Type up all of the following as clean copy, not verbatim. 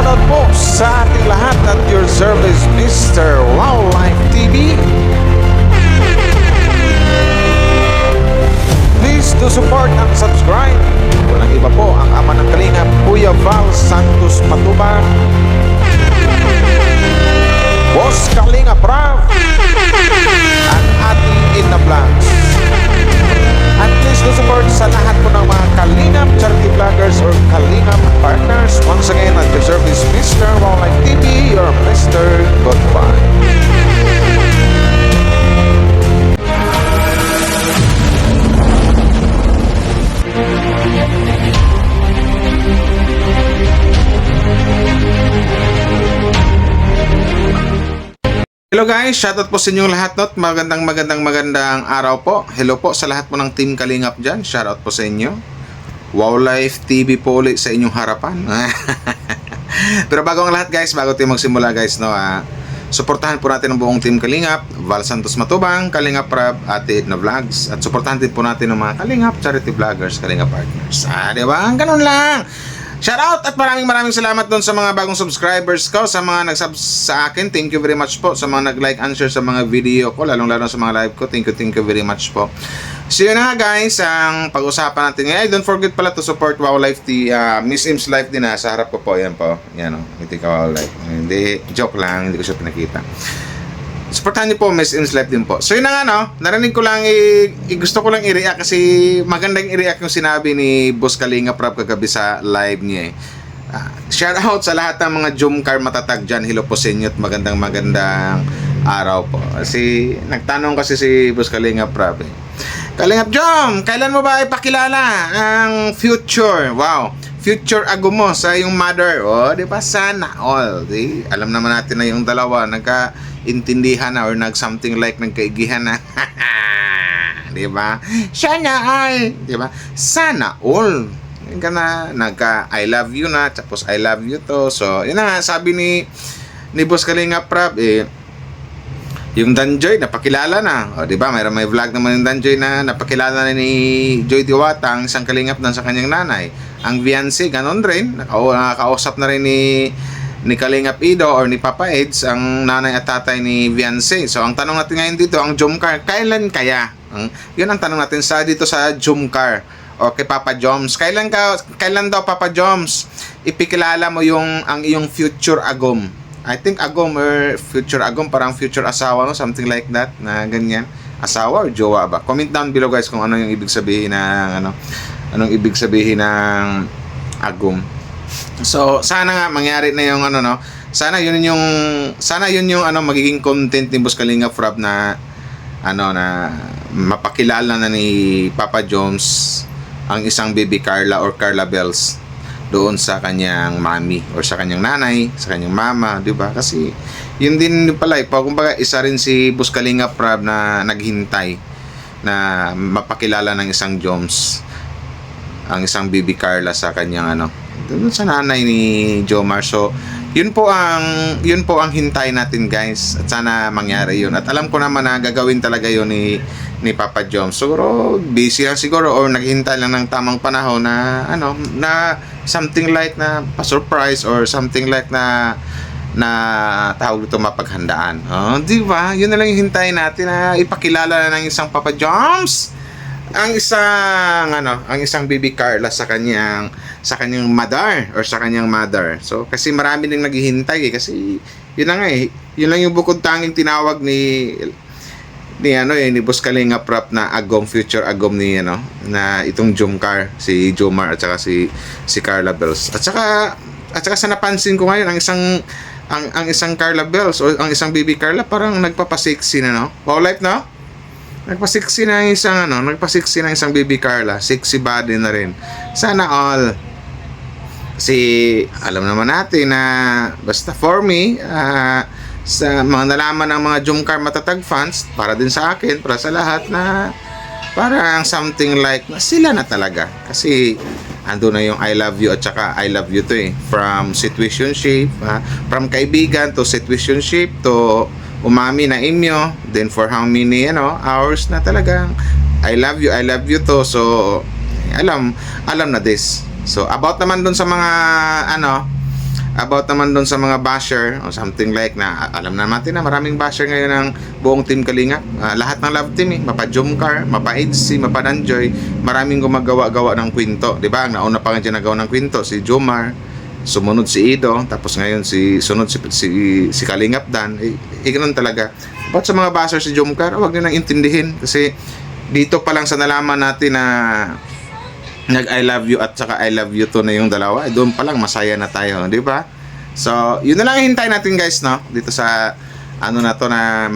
shoutout po sa ating lahat at your service, Mr. Wildlife TV. Please do support and subscribe. Walang iba po ang ama ng Kalingap, Kuya Val Santos Matubang, Boss Kalinga Prav, at ating Ina Vlogs. At please do support sa lahat po ng mga Kalingap charity vloggers or Kalingap partners. Once again, at your service, Mr. Wildlife TV, your Mr. Goodbye. Hello guys, shoutout po sa inyong lahat, not magandang araw po. Hello po sa lahat po ng Team Kalingap dyan. Shoutout po sa inyo. Wildlife TV po ulit sa inyong harapan. Pero bago ang lahat guys, bago tayo magsimula guys, no, suportahan po natin ang buong Team Kalingap, Val Santos Matubang, Kalingap Prab, Ate Edna Vlogs, at suportahan din po natin ang mga Kalingap charity vloggers, Kalingap partners. Diba? Ganun lang. Shoutout at maraming salamat doon sa mga bagong subscribers ko, sa mga nag-sub sa akin. Thank you very much po sa mga nag-like and share sa mga video ko, lalong-lalo sa mga live ko. Thank you very much po. So yun na guys, ang pag-usapan natin ngayon. Don't forget pala to support Wildlife Miss Im's Life din sa harap ko po. Yan po. Yan o. Hindi ka Wildlife. Hindi, joke lang. Hindi ko siya pinakita. Supportahan niyo po Miss Im's Life din po. So yun na nga no, narinig ko lang gusto ko lang i-react kasi magandang i-react yung sinabi ni Boss Kalinga Prab kagabi sa live niya shout out sa lahat ng mga Jomcar matatag dyan. Hello po sa inyo at magandang araw po. Kasi nagtanong kasi si Boss Kalinga Prab Kalingap Jom, kailan mo ba ipakilala ang future? Wow, future ago mo sa yung mother. Oh, di ba? Sana all. Di? Alam naman natin na yung dalawa nagka-intindihan na or nag-something like nagkaigihan na. Di ba? Sana all. Di ba? Sana all. Yung ka na, nagka-I love you na, tapos I love you to. So, yun na nga, sabi ni Boss Kalinga Prab, yung Danjoy, napakilala na. O, di ba? May vlog naman yung Danjoy na napakilala na ni Joy Diwata, ang isang kalingap na sa kanyang nanay. Ang Viancy, ganon rin. Nakakausap na rin ni Kalingap Ido or ni Papa Eds, ang nanay at tatay ni Viancy. So, ang tanong natin ngayon dito, ang Jomcar, kailan kaya? Yun ang tanong natin dito sa Jomcar o kay Papa Joms. Kailan daw Papa Joms ipikilala mo ang iyong future agom? I think agom or future agom, parang future asawa, no? Something like that, na ganyan. Asawa or jowa ba? Comment down below guys kung ano yung ibig sabihin ng anong ibig sabihin ng agom. So, sana nga mangyari na yung no? Sana yun yung magiging content ni Boss Kalinga Prab na na mapakilala na ni Papa Joms ang isang baby Carla or Carla Bells doon sa kanyang mami or sa kanyang nanay, sa kanyang mama, di ba? Kasi yun din pala, kumbaga isa rin si Boss Kalinga Prab na naghintay na mapakilala ng isang Joms ang isang baby Carla sa kanyang doon sa nanay ni Jomar. So yun po ang hintay natin guys, at sana mangyari yun. At alam ko naman na gagawin talaga yun ni Papa Joms. Siguro busy lang siguro or naghihintay lang ng tamang panahon na na something like na pa-surprise or something like na tawag dito mapaghandaan. Di ba? Yun na lang yung hintayin natin na ipakilala na ng isang Papa Joms ang isang baby Carla sa kanyang mother or sa kanyang mother. So kasi marami nang naghihintay kasi yun na nga yun lang yung bukod tanging tinawag ni Boss Kalinga Prab na agom, future agom na itong Jomcar, si Jomar at saka si Carla Bells. At saka sa napansin ko ngayon ang isang Carla Bells o ang isang baby Carla parang nagpapasexy na Wildlife nagpasexy na isang baby Carla, sexy body na rin. Sana all. Kasi alam naman natin na basta for me sa mga nalaman ng mga Jomcar matatag fans, para din sa akin, para sa lahat, na parang something like na sila na talaga. Kasi ando na yung I love you at saka I love you to from situationship, from kaibigan to situationship to umami na inyo, then for how many hours na talagang I love you to. So alam na this. So about naman dun sa mga about naman doon sa mga basher o something like na, alam na natin na maraming basher ngayon ng buong Team Kalingap. Lahat ng love team mapa Jomcar, mapa Edsy, mapa Danjoy, maraming gumagawa-gawa ng kwento, di ba? Ang nauna pa nga dyan nagawa ng kwento si Jomar, sumunod si Ido, tapos ngayon sunod si Kalingap Dan. Ganun talaga. But sa mga basher si Jomcar, huwag niyo nang intindihin kasi dito pa lang sa nalaman natin na nag I love you at saka I love you to na yung dalawa, doon pa lang masaya na tayo, di ba? So, yun na lang hintay natin guys, no? Dito sa ano na to na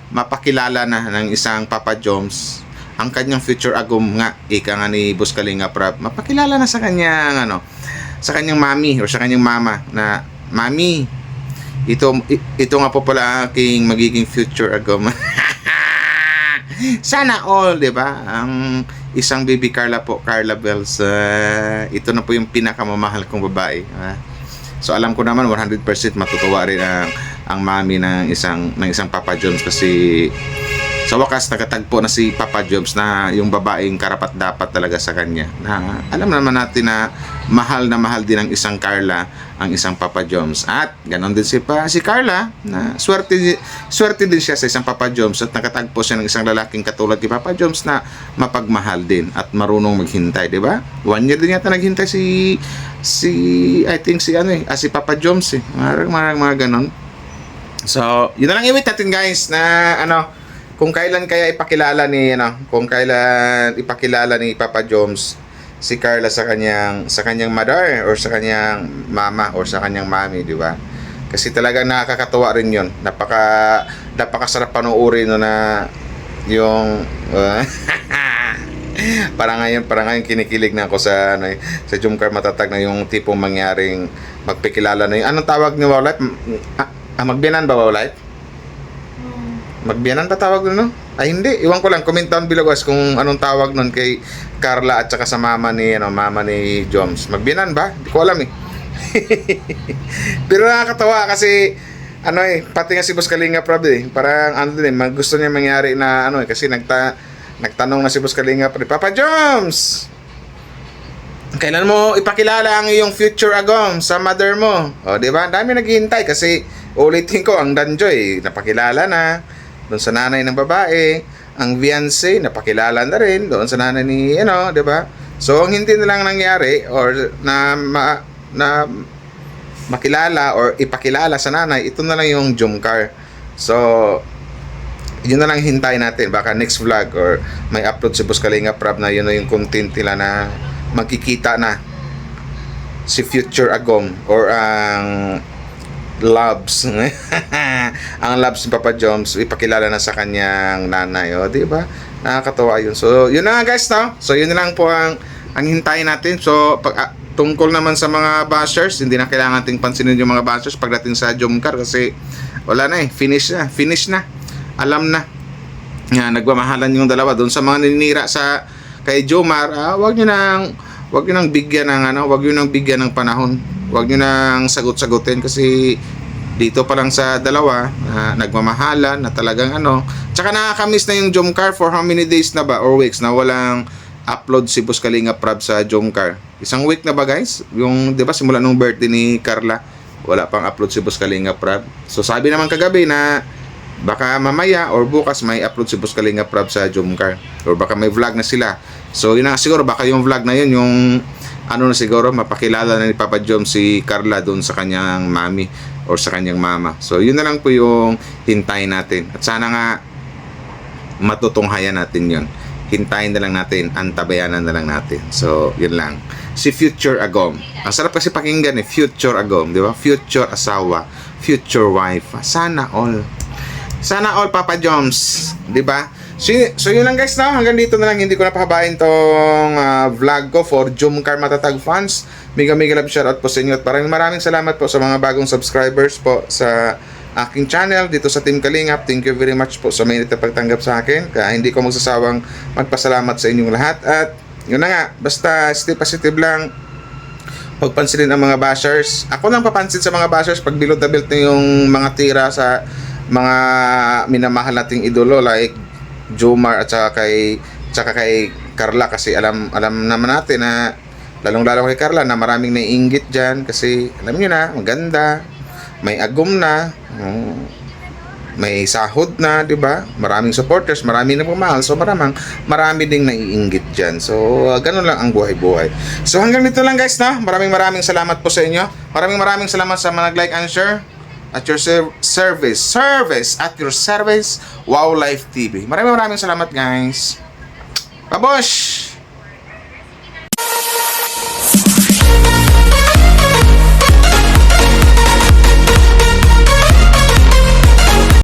mapakilala na ng isang Papa Joms ang kanyang future agum nga, ika nga ni Boss Kalingap Rap, mapakilala na sa kanyang sa kanyang mami or sa kanyang mama na, mami, ito nga po pala aking magiging future agum. Sana all, di ba? Ang isang baby Carla po, Carla Bells, ito na po yung pinakamamahal kong babae. So alam ko naman 100% matutuwa rin ang mami ng isang Papa Joms kasi sa wakas nagatagpo na si Papa Joms na yung babaeng karapat dapat talaga sa kanya. Na alam naman natin na mahal din ang isang Carla ang isang Papa Joms. At ganon din si Carla na swerte din siya sa isang Papa Joms at nakatagpo siya ng isang lalaking katulad ni Papa Joms na mapagmahal din at marunong maghintay, di ba? 1 year din yata naghintay si Papa Joms eh. Mga ganon. So, yun na lang iwit natin guys na kung kailan ipakilala ni Papa Joms si Carla sa kanyang mother or sa kanyang mama or sa kanyang mami, di ba? Kasi talagang nakakatuwa rin 'yon. Napakasarap panoorin no na yung para ngayon kinikilig na ako sa sa Jomcar Matatag na yung tipong mangyaring magpakilala na yung anong tawag ni Wow Life? Magbiyanan ba Wow Life? Magbiyanan pa tawag nun, no? Ay hindi, iwan ko lang, comment down below guys kung anong tawag nun kay Carla at saka sa mama ni Joms. Magbiyanan ba? Hindi ko alam eh. Pero nakakatawa kasi pati nga si Boss Kalingap Rap parang gusto niya mangyari na kasi nagtanong na si Boss Kalingap Rap, Papa Joms, kailan mo ipakilala ang iyong future agom sa mother mo? O, di ba? Dami naghihintay kasi ulitin ko, ang Danjoy napakilala na doon sa nanay ng babae, ang Viance napakilala na rin doon sa nanay ni di ba? So ang hindi na lang nangyari or na makilala or ipakilala sa nanay, ito na lang yung Jomcar. So yun na lang hintay natin, baka next vlog or may upload si Boss Kalingap Rap na yun na yung content nila na magkikita na si future agom or ang loves ang loves ni Papa Joms ipakilala na sa kanyang nanay, di ba? Nakakatawa yun. So yun na nga guys, no? So yun na lang po ang hintayin natin. So tungkol naman sa mga bashers, hindi na kailangan nating pansinin yung mga bashers pagdating sa Jomcar kasi wala na finish na, alam na nga nagmamahalan yung dalawa. Doon sa mga naninira kay Jomar, wag niyo nang bigyan ng panahon. Huwag nyo nang sagot-sagutin kasi dito pa lang sa dalawa nagmamahalan na talagang tsaka nakakamiss na yung Jomcar for how many days na ba or weeks na walang upload si Boss Kalingap Rap sa Jomcar. Isang week na ba guys? Yung, di ba, simula nung birthday ni Carla, wala pang upload si Boss Kalingap Rap. So sabi naman kagabi na baka mamaya or bukas may upload si Boss Kalingap Rap sa Jomcar or baka may vlog na sila. So yun na siguro, baka yung vlog na yun yung na siguro mapakilala na ni Papa Joms si Carla doon sa kanyang mami or sa kanyang mama. So yun na lang po yung hintayin natin at sana nga matutunghayan natin yun. Hintayin na lang natin, antabayanan na lang natin. So yun lang, si future agom, ang sarap kasi pakinggan future agom, di ba? Future asawa, future wife, sana all Papa Joms, di ba? So yun lang guys, hanggang dito na lang, hindi ko napahabain tong vlog ko for Jomcar Matatag fans. Mega love shoutout po sa inyo at maraming salamat po sa mga bagong subscribers po sa aking channel dito sa Team Kalingap. Thank you very much po sa mainit na pagtanggap sa akin, kaya hindi ko magsasawang magpasalamat sa inyong lahat. At yun na nga, basta stay positive lang, huwag pansinin ang mga bashers. Ako lang papansin sa mga bashers pag below the belt na yung mga tira sa mga minamahal nating idolo like Jomar at saka kay Carla kasi alam naman natin na Lalong-lalo kay Carla na maraming naiinggit dyan kasi alam nyo na, maganda, may agum na, may sahod na, di ba? Maraming supporters, maraming nagmamahal, so marami ding naiinggit dyan. So, ganun lang ang buhay-buhay. So, hanggang dito lang guys, na. Maraming salamat po sa inyo. Maraming salamat sa mga nag-like and share at your service at your service, Wow Life TV. Maraming salamat guys. Babosh!